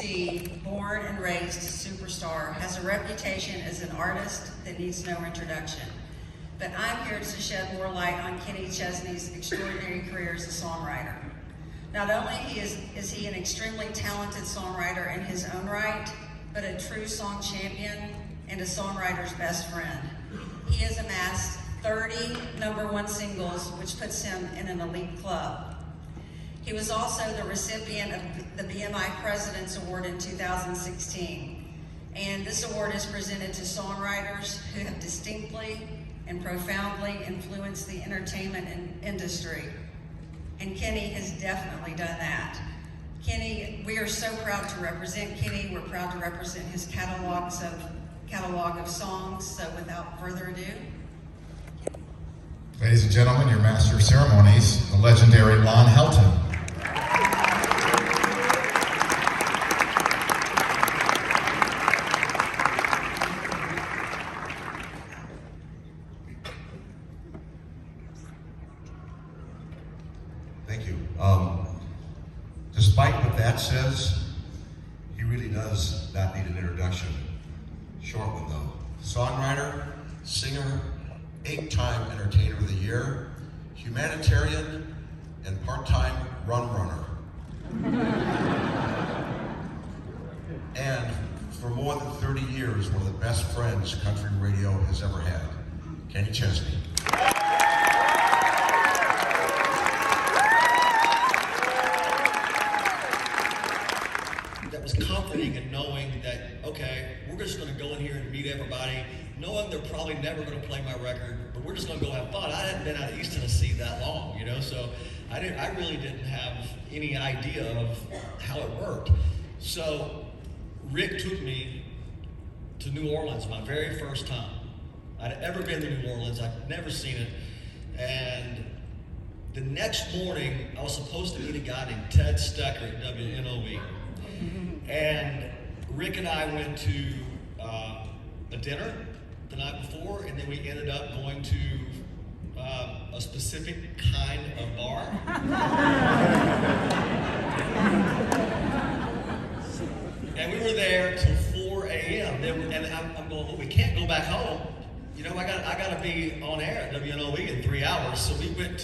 T, born and raised superstar, has a reputation as an artist that needs no introduction. But I'm here to shed more light on Kenny Chesney's extraordinary career as a songwriter. Not only is he an extremely talented songwriter in his own right, but a true song champion and a songwriter's best friend. He has amassed 30 #1 singles, which puts him in an elite club. He was also the recipient of the BMI President's Award in 2016. And this award is presented to songwriters who have distinctly and profoundly influenced the entertainment industry. And Kenny has definitely done that. Kenny, we are so proud to represent Kenny. We're proud to represent his catalog of songs. So without further ado. Ladies and gentlemen, your master of ceremonies, the legendary Lon Helton. Thank you. Despite what that says, he really does not need an introduction. Short one though. Songwriter, singer, 8-time Entertainer of the Year, humanitarian, and part-time runner. And for more than 30 years, one of the best friends country radio has ever had, Kenny Chesney. That was comforting in knowing that, okay, we're just going to go in here and meet everybody, knowing they're probably never going to play my record, but we're just going to go have fun. I hadn't been out of East Tennessee that long, so I really didn't have any idea of how it worked. So Rick took me to New Orleans my very first time. I'd ever been to New Orleans. I'd never seen it. And the next morning, I was supposed to meet a guy named Ted Stecker at WNOV. And Rick and I went to a dinner the night before, and then we ended up going to a specific kind of bar. And we were there till 4 a.m. And I'm going, well, we can't go back home. I got to be on air at WNOV in 3 hours. So we went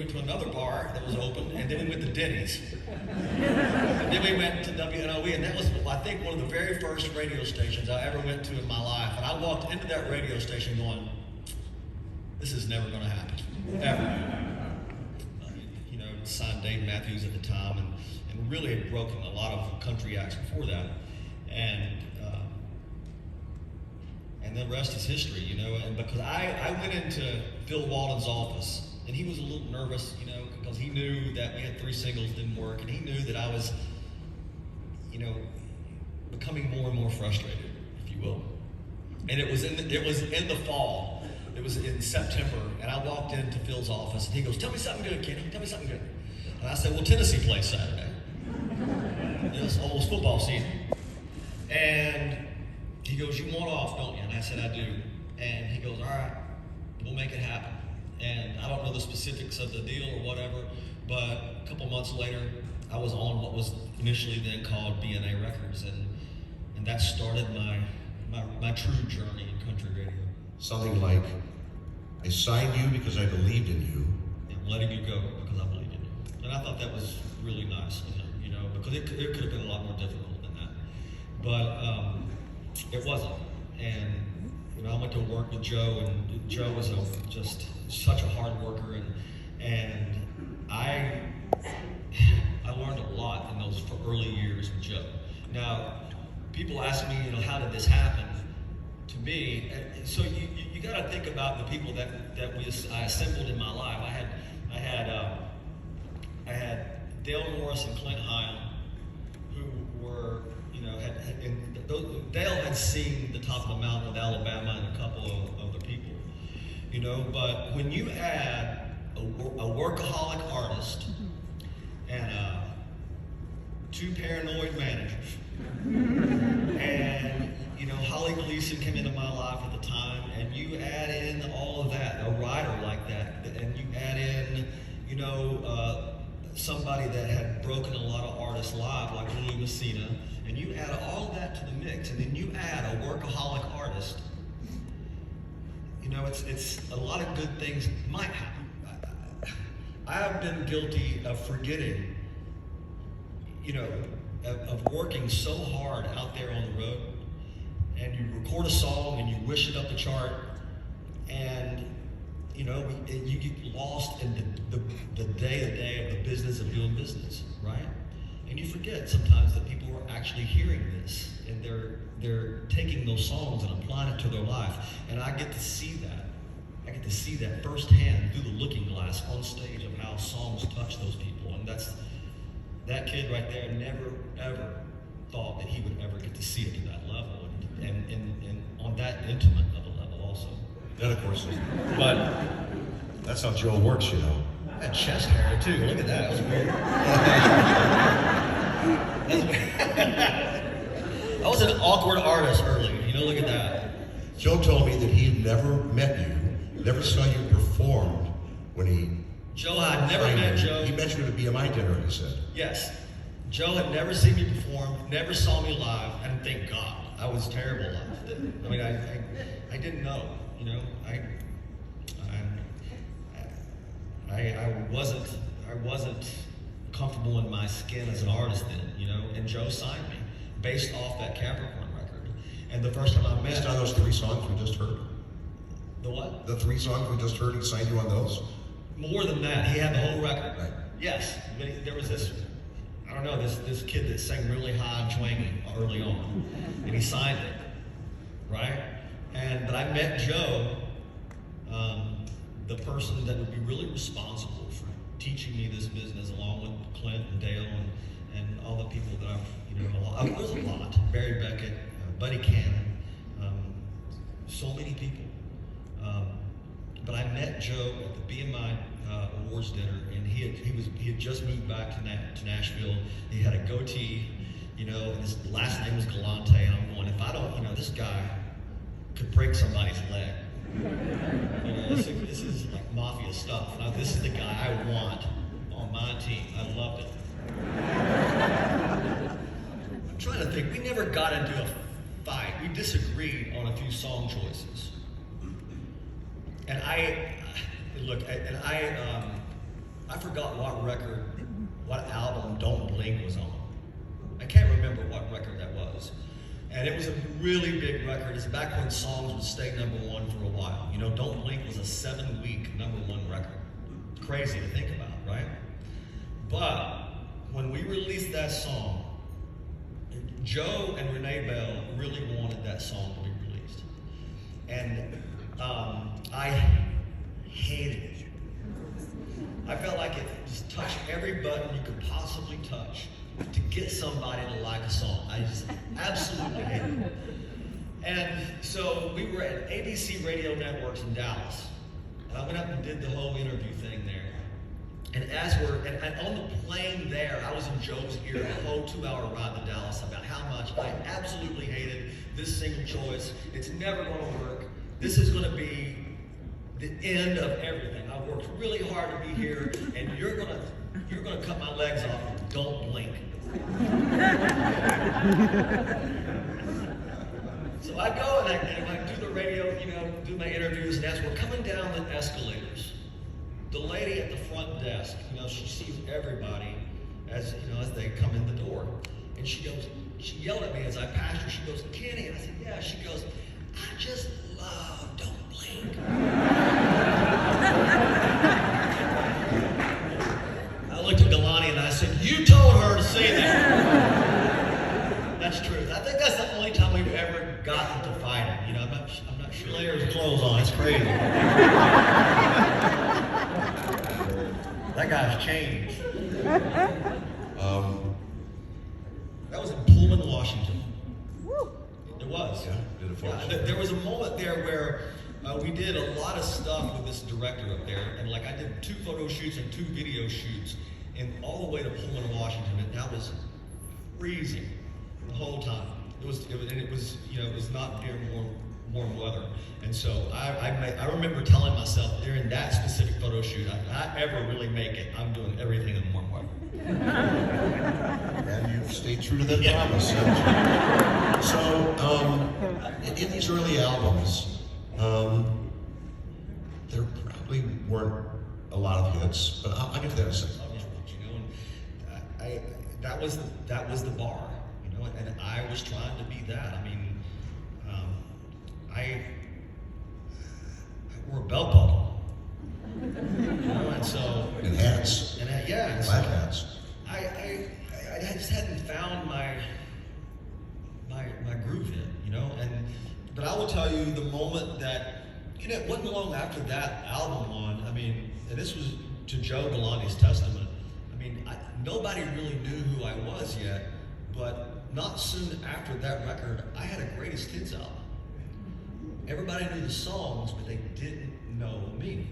to another bar that was open, and then we went to Denny's. And then we went to WNOV, and that was, I think, one of the very first radio stations I ever went to in my life. And I walked into that radio station going, this is never going to happen, ever. Signed Dave Matthews at the time, and really had broken a lot of country acts before that. And the rest is history, and because I went into Phil Walden's office, and he was a little nervous, because he knew that we had 3 singles didn't work, and he knew that I was, becoming more and more frustrated, if you will. And it was in the fall. It was in September, and I walked into Phil's office, and he goes, "Tell me something good, Kenny. Tell me something good." And I said, "Well, Tennessee plays Saturday. It's almost football season." And he goes, "You want off, don't you?" And I said, "I do." And he goes, "All right, we'll make it happen." And I don't know the specifics of the deal or whatever, but a couple months later, I was on what was initially then called BNA Records, and that started my true journey in country radio. Something like, I signed you because I believed in you. And letting you go because I believed in you. And I thought that was really nice, because it could have been a lot more difficult than that. But it wasn't. And I went to work with Joe, and Joe was just such a hard worker, and I learned a lot in those early years with Joe. Now, people ask me, how did this happen? To me, so you got to think about the people that I assembled in my life. I had Dale Morris and Clint Hyam, who were, Dale had seen the top of the mountain with Alabama and a couple of other people, but when you add a workaholic artist and 2 paranoid managers, and Holly Gleason came into my life at the time, and you add in all of that, a writer like that, and you add in, somebody that had broken a lot of artists' lives, like Louis Messina, and you add all that to the mix, and then you add a workaholic artist, you know, it's a lot of good things might happen. I have been guilty of forgetting, you know, of working so hard out there on the road, and you record a song and you wish it up the chart, and you know, you get lost in the day-to-day of the business of doing business, right? And you forget sometimes that people are actually hearing this, and they're taking those songs and applying it to their life. And I get to see that. I get to see that firsthand through the looking glass on stage of how songs touch those people. And that kid right there never, ever thought that he would ever get to see it to that level, and on that intimate of a level also. And of course, but that's how Joe works, you know. I had chest hair too. Look at that. That was weird. I was an awkward artist earlier. You know, look at that. Joe told me that he had never met you, never saw you perform when he. Joe, I'd never met Joe. He mentioned it at a BMI dinner, he said. Yes. Joe had never seen me perform, never saw me live, and thank God. I was terrible live. I mean, I didn't know, you know. I wasn't comfortable in my skin as an artist then, you know, and Joe signed me based off that Capricorn record. And the first time I met... Based on those 3 songs we just heard? The what? The 3 songs we just heard, he signed you on those? More than that, he had the whole record. Right. Yes, but there was this, I don't know, this kid that sang really high and twangy early on, and he signed it, right? But I met Joe, the person that would be really responsible for teaching me this business, along with Clint and Dale and all the people that I've, you know, there was a lot. Barry Beckett, Buddy Cannon, so many people. But I met Joe at the BMI awards dinner, and he had just moved back to Nashville. He had a goatee, you know, and his last name was Galante. And I'm going, if I don't, you know, this guy could break somebody's leg. You know, this is like mafia stuff. Now, this is the guy I want on my team. I loved it. I'm trying to think. We never got into a fight. We disagreed on a few song choices. And I forgot what album Don't Blink was on. I can't remember what record that was. And it was a really big record. It's back when songs would stay #1 for a while. You know, Don't Blink was a 7-week #1 record. Crazy to think about, right? But when we released that song, Joe and Renee Bell really wanted that song to be released. And I hated it. I felt like it just touched every button you could possibly touch to get somebody to like a song. I just absolutely hated it. And so we were at ABC Radio Networks in Dallas. And I went up and did the whole interview thing there. And and on the plane there, I was in Joe's ear the whole 2-hour ride to Dallas about how much I absolutely hated this single choice. It's never going to work. This is going to be the end of everything. I worked really hard to be here, and you're gonna cut my legs off. Don't blink. So I go and I do the radio, you know, do my interviews, and as we're coming down the escalators, the lady at the front desk, you know, she sees everybody as they come in the door, and she yelled at me as I passed her. She goes, "Kenny," and I said, "Yeah." She goes, "I just love Don't Blink." I looked at Galani and I said, "You told her to say that." That's true. I think that's the only time we've ever gotten to fighting. You know, I'm not sure. Layers of clothes on. It's crazy. That guy's changed. That was in Pullman, Washington. It was. Yeah, did it for us. There was a moment there where we did a lot of stuff with this director up there, and like I did 2 photo shoots and 2 video shoots, and all the way to Pullman, Washington, and that was freezing the whole time. It was not near warm weather, and so I remember telling myself during that specific photo shoot, if I ever really make it, I'm doing everything in warm weather. And you've stayed true to that promise. So, in these early albums, there probably weren't a lot of hits, but I'll get to that in a second. That was the bar, and I was trying to be that. I mean, I wore a belt buckle, and so And hats. Black hats. I just hadn't found my groove yet, but I will tell you the moment that, it wasn't long after that album won, and this was to Joe Galani's testament. Nobody really knew who I was yet, but not soon after that record, I had a greatest hits album. Everybody knew the songs, but they didn't know me.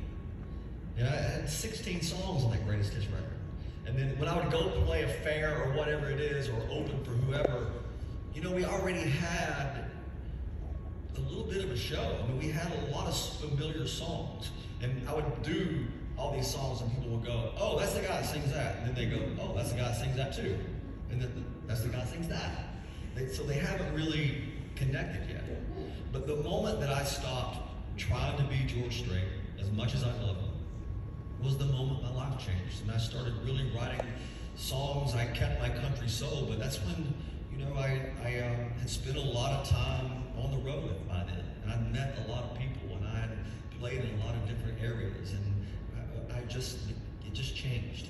And I had 16 songs on that greatest hits record. And then when I would go play a fair or whatever it is, or open for whoever, we already had a little bit of a show. We had a lot of familiar songs. And I would do all these songs and people would go, oh, that's the guy that sings that. And then they go, oh, that's the guy that sings that too. And then that's the guy that sings that. So they haven't really connected yet. But the moment that I stopped trying to be George Strait, as much as I love him, was the moment my life changed. And I started really writing songs. I kept my country soul, but that's when, I had spent a lot of time on the road by then. And I met a lot of people, and I had played in a lot of different areas. And it just changed,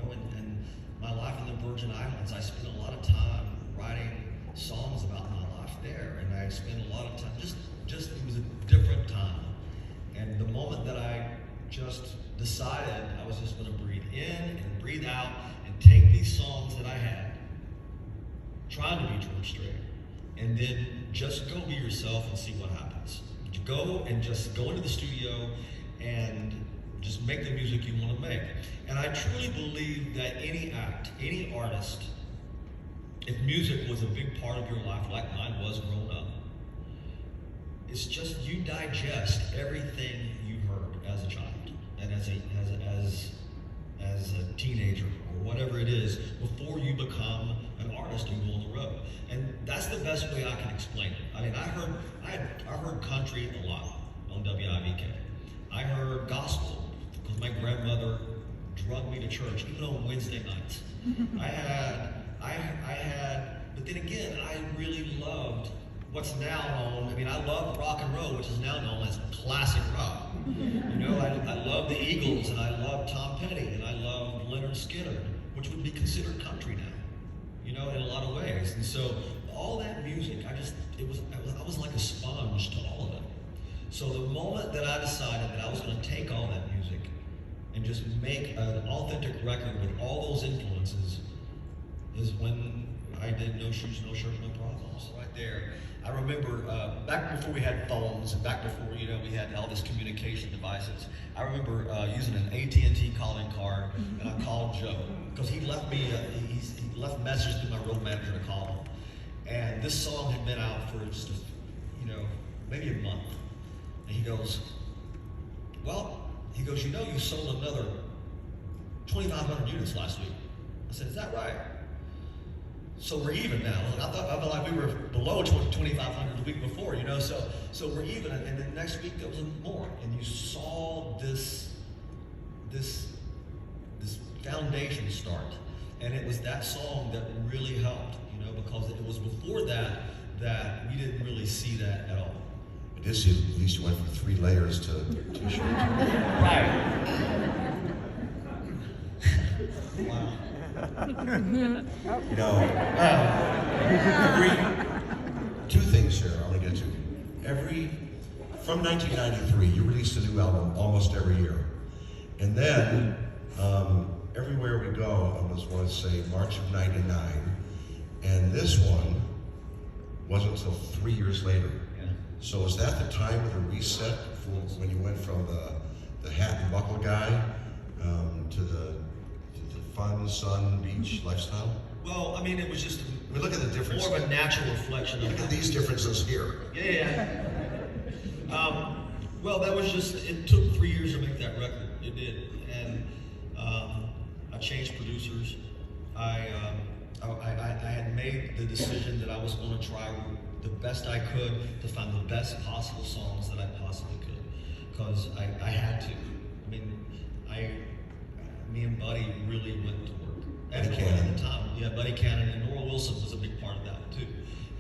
and my life in the Virgin Islands, I spent a lot of time writing songs about my life there, and I spent a lot of time, just it was a different time. And the moment that I just decided I was just gonna breathe in and breathe out and take these songs that I had, trying to be George Strait, and then just go be yourself and see what happens. You go and just go into the studio and just make the music you want to make. And I truly believe that any act, any artist, if music was a big part of your life like mine was growing up, it's just you digest everything you heard as a child and as a teenager or whatever it is before you become an artist and go on the road. And that's the best way I can explain it. I heard country a lot on WIVK. I heard gospel because my grandmother drugged me to church even on Wednesday nights. But then again, I really loved what's now known, I love rock and roll, which is now known as classic rock. I love the Eagles, and I love Tom Petty, and I love Leonard Skinner, which would be considered country now, in a lot of ways. And so all that music, I was like a sponge to all of it. So the moment that I decided that I was going to take all that music and just make an authentic record with all those influences is when I did No Shoes, No Shirt, No Problems. Right there. I remember back before we had phones and back before we had all these communication devices. I remember using an AT&T calling card, and I called Joe because he left me he left a message to my road manager to call him. And this song had been out for just maybe a month. And he goes, you sold another 2,500 units last week. I said, is that right? So we're even now. I felt like we were below 2,500 the week before, so we're even. And then next week there was more. And you saw this foundation start. And it was that song that really helped, because it was before that we didn't really see that at all. This year, at least you went from 3 layers to 2 shirts. Right. Wow. Two things here I want to get to. From 1993, you released a new album almost every year. And then, everywhere we go, I want to say March of '99. And this one wasn't until 3 years later. So was that the time of the reset when you went from the hat and buckle guy to the fun, sun, beach lifestyle? Well, it was just Look at the difference. More of a natural reflection of Look at these differences here. Yeah. Well, that was just, it took 3 years to make that record. It did. And I changed producers. I had made the decision that I was going to try the best I could to find the best possible songs that I possibly could, because I had to. I mean, me and Buddy really went to work. And at the time, yeah, Buddy Cannon and Nora Wilson was a big part of that one too.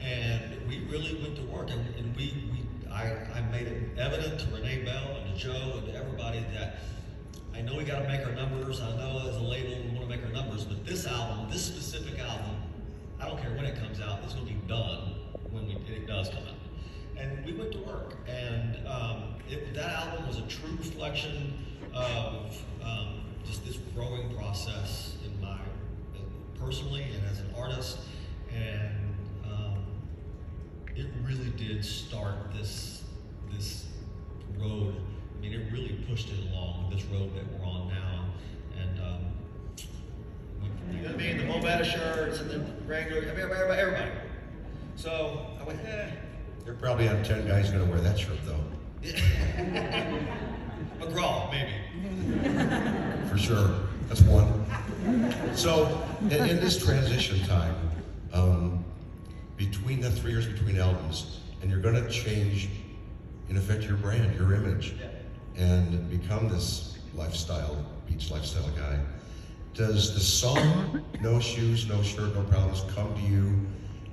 And we really went to work, and I made it evident to Renee Bell and to Joe and to everybody that I know we got to make our numbers. I know as a label we want to make our numbers, but this album, this specific album, I don't care when it comes out, it's going to be done when it does come out. And we went to work, and that album was a true reflection of just this growing process in my personally and as an artist, and it really did start this road. I mean, it really pushed it along, this road that we're on now, and went from there. The Movada shirts and the Wrangler, everybody. So I went, You're probably on 10 guys going to wear that shirt, though. McGraw, maybe. For sure. That's one. So, in this transition time, between the 3 years between albums, and you're going to change, in effect, your brand, your image, and become this lifestyle, beach lifestyle guy. Does the song No Shoes, No Shirt, No Problems come to you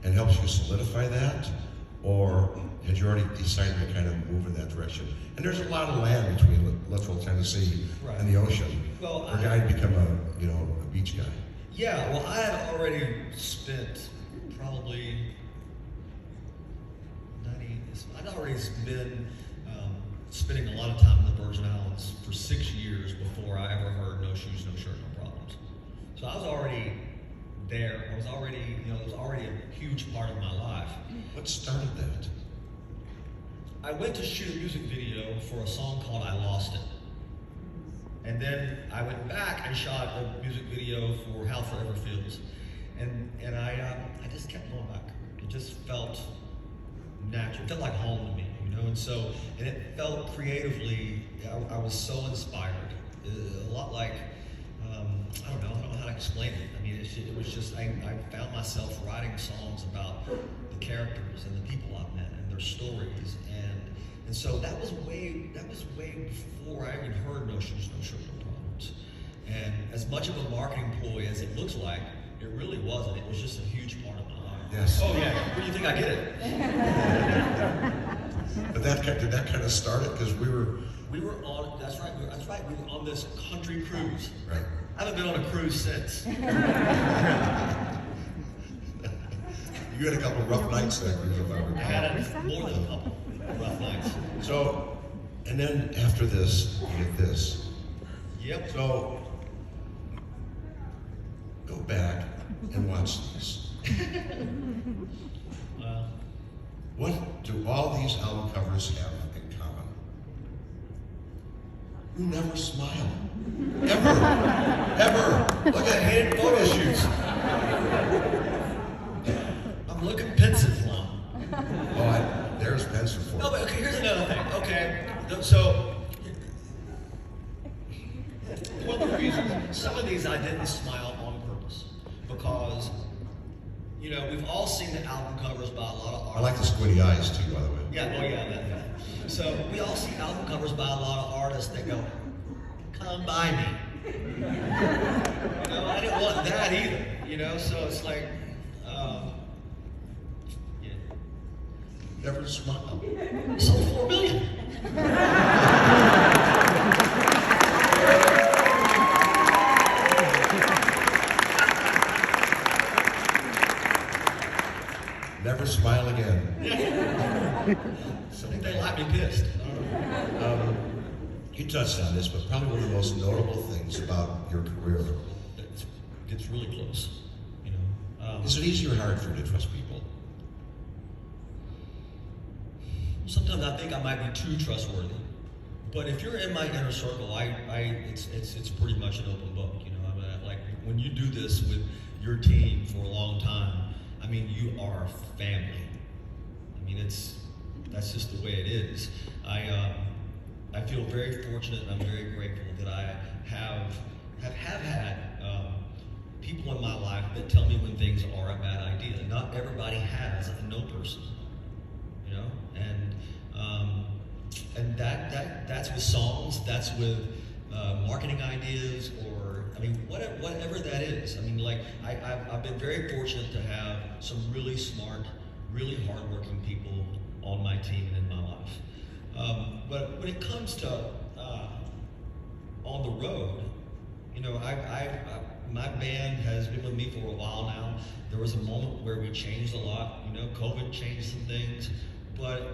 and helps you solidify that? Or had you already decided to kind of move in that direction? And there's a lot of land between Litchfield, Tennessee, and the ocean. Well, for a guy to become a beach guy. Yeah, well, I had already spent probably I'd already been spending a lot of time in the Virgin Islands for 6 years before I ever heard No Shoes, No Shirt, No Problems. So I was already there. It was already a huge part of my life. What started that? I went to shoot a music video for a song called I Lost It. And then I went back and shot a music video for How Forever Feels. And I just kept going back. It just felt natural. It felt like home to me, you know? And it felt creatively, I was so inspired. A lot like, I don't know how to explain it. I mean, it was just, I found myself writing songs about the characters and the people I've met and their stories. And so that was way before I even heard No Shoes, No Shirt, No Problems. And as much of a marketing ploy as it looks like, it really wasn't. It was just a huge part of my life. Yes. Oh yeah, where do you think I get it? But did that kind of start it? Because we were on, that's right, we were on this country cruise. Right. I haven't been on a cruise since. You had a couple rough nights there. I had more than a couple rough nights. So, and then after this, you get this. Yep. So, go back and watch these. What do all these album covers have in common? You never smile. Ever. Look at hand photo shoots. I'm looking pensive now. Oh, there's pensive for you. No, but okay, here's another thing. Okay, so one of the reasons some of these I didn't smile on purpose because we've all seen the album covers by a lot of artists. I like the squinty eyes too, by the way. Yeah, oh yeah, that. So we all see album covers by a lot of artists that go, "Come by me." I didn't want that either. So it's like, yeah. Never smile. Sold 4 million. Never smile again. I think they might be pissed. You touched on this, but probably one of the most notable things about your career. It's really close. Is it easy or hard for you to trust people? Sometimes I think I might be too trustworthy. But if you're in my inner circle, it's pretty much an open book. Like when you do this with your team for a long time, I mean, you are family. I mean, that's just the way it is. I feel very fortunate and I'm very grateful that I have had people in my life that tell me when things are a bad idea. Not everybody has a no person, you know, and that's with songs, that's with marketing ideas, or I mean whatever that is. I mean, like I've been very fortunate to have some really smart, really hardworking people on my team and in my life. But when it comes to on the road, you know, my band has been with me for a while now. There was a moment where we changed a lot. You know, COVID changed some things, but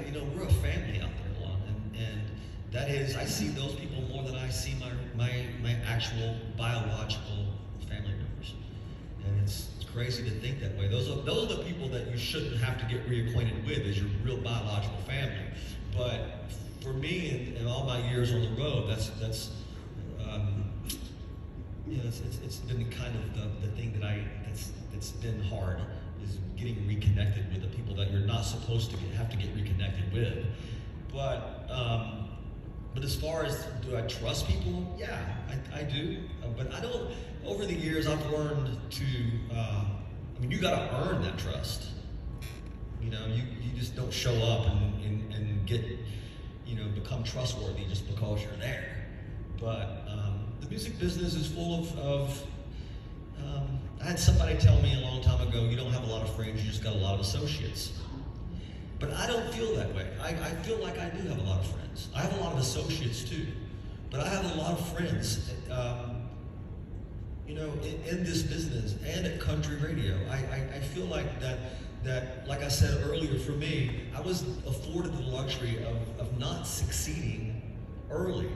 you know, we're a family out there, Lon, and that is, I see those people more than I see my actual biological family members, and it's crazy to think that way. Those are the people that you shouldn't have to get reacquainted with as your real biological family. But for me, in all my years on the road, that's you know, it's been kind of the thing that's been hard, is getting reconnected with the people that you're not supposed to have to get reconnected with. But as far as, do I trust people? Yeah, I do. But I don't. Over the years, I've learned to. I mean, you got to earn that trust. You know, you just don't show up and get, you know, become trustworthy just because you're there. But the music business is full of I had somebody tell me a long time ago, you don't have a lot of friends, you just got a lot of associates. But I don't feel that way. I feel like I do have a lot of friends. I have a lot of associates too. But I have a lot of friends, you know, in this business and at country radio. I feel like that, like I said earlier, for me, I was afforded the luxury of not succeeding early.